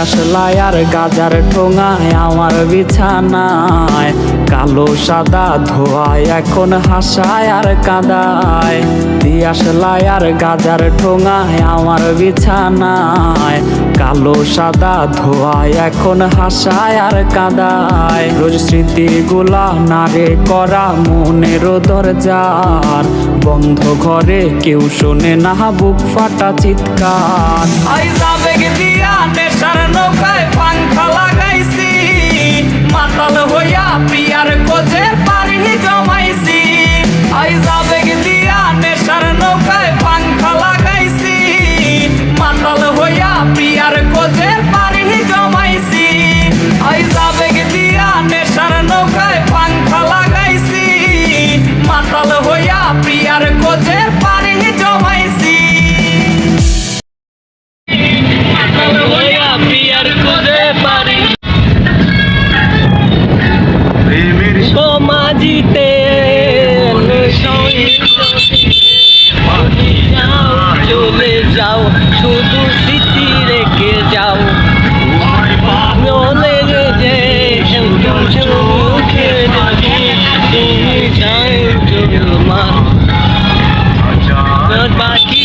দিয়াশলাই আর গাজার ঠোঙায় আমার বিছানায় কালো সাদা ধোয়ায় এখন হাসায় আর কাঁদায়। দিয়াশলাই আর গাজার ঠোঙায় আমার বিছানায় কালো সাদা ধোয়ায় এখন হাসায় আর কাঁদায়। রোজ স্মৃতিগুলা নারে করা মনের দরজার বন্ধ ঘরে কেউ শোনে না বুক ফাটা চিৎকার। আবেগ দিয়া নেশার নৌকায় পাংখা লাগাইছি, মাতাল হইয়া প্রিয়ার কোজে পানি জমাইছি। আবেগ দিয়া নেশার নৌকায় পাংখা লাগাইছি, মাতাল হইয়া প্রিয়ার কোজে পানি জমাইছি। আবেগ দিয়া নেশার নৌকায় পাংখা লাগাইছি, মাতাল হইয়া প্রিয়ার কোজে পানি জমাইছি। সমাজিতে চলে যাও, শুধু স্মৃতি রেখে যাও। মনের যে মুখে তুমি চাই বাকি